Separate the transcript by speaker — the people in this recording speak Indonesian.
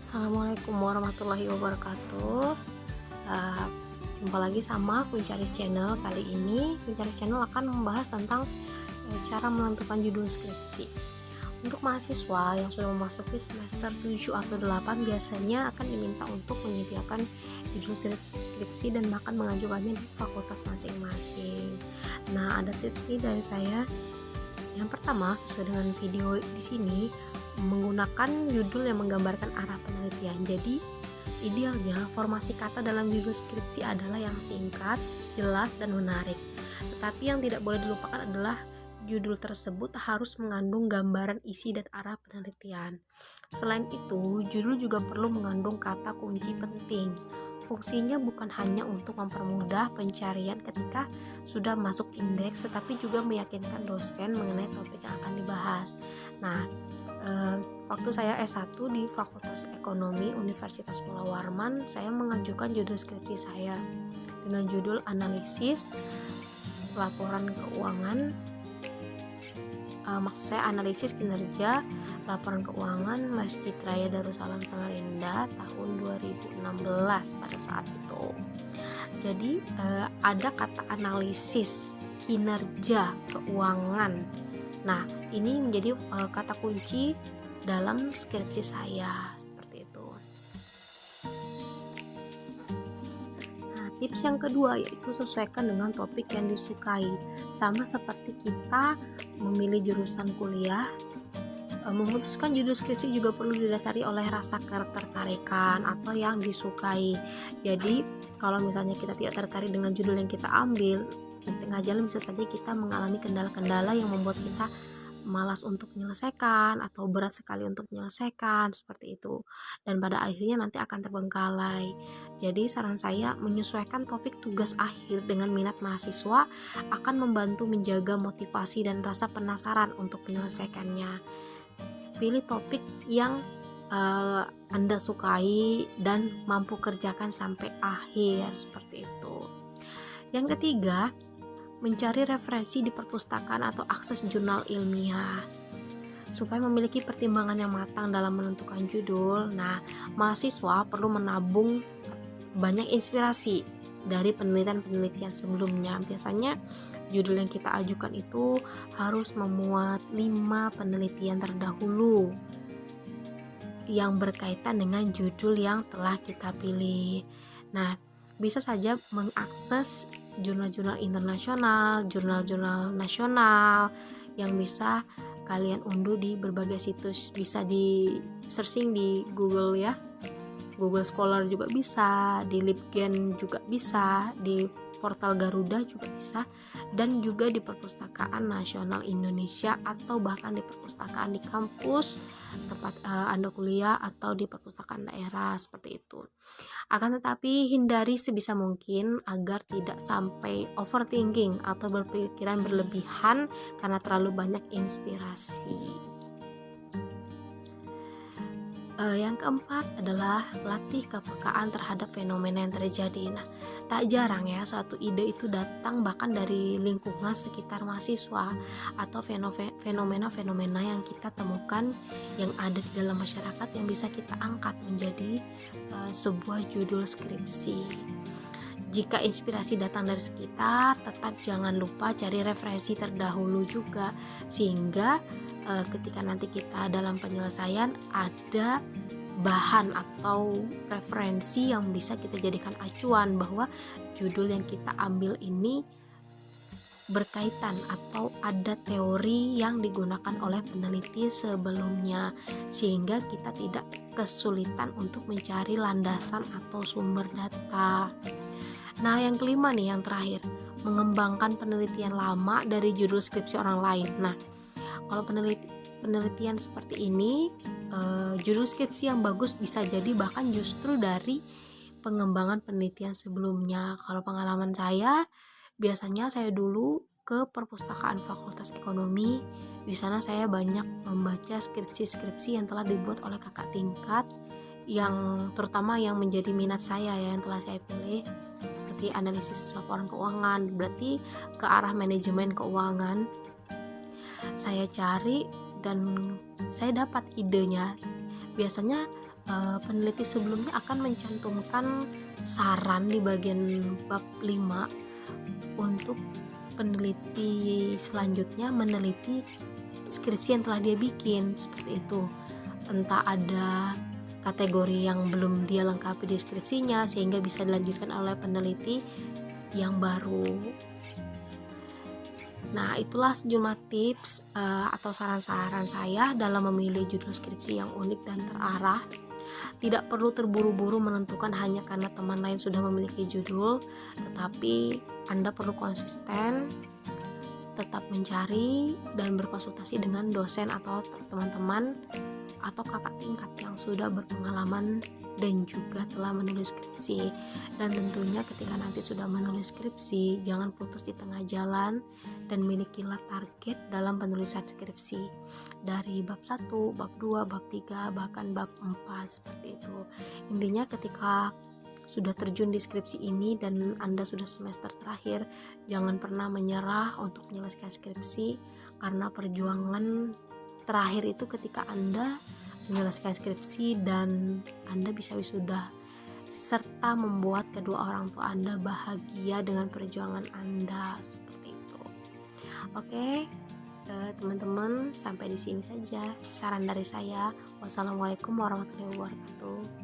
Speaker 1: Assalamualaikum warahmatullahi wabarakatuh. Uh, Jumpa lagi sama Kuncaris Channel. Kali ini Kuncaris Channel akan membahas tentang cara menentukan judul skripsi. Untuk mahasiswa yang sudah memasuki semester 7 atau 8 biasanya akan diminta untuk menyediakan judul skripsi dan bahkan mengajukannya di fakultas masing-masing. Nah, ada tips nih dari saya. Yang pertama, sesuai dengan video di sini, menggunakan judul yang menggambarkan arah penelitian. Jadi, idealnya formasi kata dalam judul skripsi adalah yang singkat, jelas, dan menarik. Tetapi yang tidak boleh dilupakan adalah judul tersebut harus mengandung gambaran isi dan arah penelitian. Selain itu, judul juga perlu mengandung kata kunci penting. Fungsinya bukan hanya untuk mempermudah pencarian ketika sudah masuk indeks, tetapi juga meyakinkan dosen mengenai topik yang akan dibahas. Nah, waktu saya S1 di Fakultas Ekonomi Universitas Pulau Warman, saya mengajukan judul skripsi saya dengan judul analisis laporan keuangan. Maksud saya analisis kinerja laporan keuangan Masjid Raya Darussalam Samarinda tahun 2016 pada saat itu. Jadi ada kata analisis kinerja keuangan. Nah, ini menjadi kata kunci dalam skripsi saya seperti itu. Nah, tips yang kedua yaitu sesuaikan dengan topik yang disukai. Sama seperti kita memilih jurusan kuliah, memutuskan judul skripsi juga perlu didasari oleh rasa ketertarikan atau yang disukai. Jadi, kalau misalnya kita tidak tertarik dengan judul yang kita ambil, di tengah jalan bisa saja kita mengalami kendala-kendala yang membuat kita malas untuk menyelesaikan atau berat sekali untuk menyelesaikan seperti itu, dan pada akhirnya nanti akan terbengkalai. Jadi saran saya, menyesuaikan topik tugas akhir dengan minat mahasiswa akan membantu menjaga motivasi dan rasa penasaran untuk menyelesaikannya. Pilih topik yang Anda sukai dan mampu kerjakan sampai akhir seperti itu. Yang ketiga, mencari referensi di perpustakaan atau akses jurnal ilmiah. Supaya memiliki pertimbangan yang matang dalam menentukan judul, nah, mahasiswa perlu menabung banyak inspirasi dari penelitian-penelitian sebelumnya. Biasanya judul yang kita ajukan itu harus memuat 5 penelitian terdahulu yang berkaitan dengan judul yang telah kita pilih. Nah, bisa saja mengakses jurnal-jurnal internasional, jurnal-jurnal nasional yang bisa kalian unduh di berbagai situs. Bisa di searching di Google ya, Google Scholar juga bisa, di LibGen juga bisa, di portal Garuda juga bisa, dan juga di Perpustakaan Nasional Indonesia atau bahkan di perpustakaan di kampus tempat Anda kuliah atau di perpustakaan daerah seperti itu. Akan tetapi hindari sebisa mungkin agar tidak sampai overthinking atau berpikiran berlebihan karena terlalu banyak inspirasi. Yang keempat adalah latih kepekaan terhadap fenomena yang terjadi. Nah, tak jarang ya suatu ide itu datang bahkan dari lingkungan sekitar mahasiswa atau fenomena-fenomena yang kita temukan yang ada di dalam masyarakat yang bisa kita angkat menjadi sebuah judul skripsi. Jika inspirasi datang dari sekitar, tetap jangan lupa cari referensi terdahulu juga, sehingga ketika nanti kita dalam penyelesaian ada bahan atau referensi yang bisa kita jadikan acuan bahwa judul yang kita ambil ini berkaitan atau ada teori yang digunakan oleh peneliti sebelumnya, sehingga kita tidak kesulitan untuk mencari landasan atau sumber data. Nah, yang kelima nih, yang terakhir, mengembangkan penelitian lama dari judul skripsi orang lain. Nah, kalau penelitian seperti ini judul skripsi yang bagus bisa jadi bahkan justru dari pengembangan penelitian sebelumnya. Kalau pengalaman saya, biasanya saya dulu ke perpustakaan Fakultas Ekonomi. Di sana saya banyak membaca skripsi-skripsi yang telah dibuat oleh kakak tingkat, yang terutama yang menjadi minat saya ya, yang telah saya pilih, seperti analisis laporan keuangan, berarti ke arah manajemen keuangan. Saya cari dan saya dapat idenya. Biasanya peneliti sebelumnya akan mencantumkan saran di bagian bab 5 untuk peneliti selanjutnya meneliti skripsi yang telah dia bikin, seperti itu. Entah ada kategori yang belum dia lengkapi di skripsinya sehingga bisa dilanjutkan oleh peneliti yang baru. Nah, itulah sejumlah tips atau saran-saran saya dalam memilih judul skripsi yang unik dan terarah. Tidak perlu terburu-buru menentukan hanya karena teman lain sudah memiliki judul, tetapi Anda perlu konsisten, tetap mencari dan berkonsultasi dengan dosen atau teman-teman atau kakak tingkat yang sudah berpengalaman dan juga telah menulis skripsi. Dan tentunya ketika nanti sudah menulis skripsi, jangan putus di tengah jalan dan milikilah target dalam penulisan skripsi dari bab 1, bab 2, bab 3, bahkan bab 4, seperti itu. Intinya ketika sudah terjun di skripsi ini dan Anda sudah semester terakhir, jangan pernah menyerah untuk menyelesaikan skripsi, karena perjuangan terakhir itu ketika Anda menyelesaikan skripsi dan Anda bisa wisuda, serta membuat kedua orang tua Anda bahagia dengan perjuangan Anda, seperti itu. Oke, teman-teman, sampai di sini saja saran dari saya. Wassalamualaikum warahmatullahi wabarakatuh.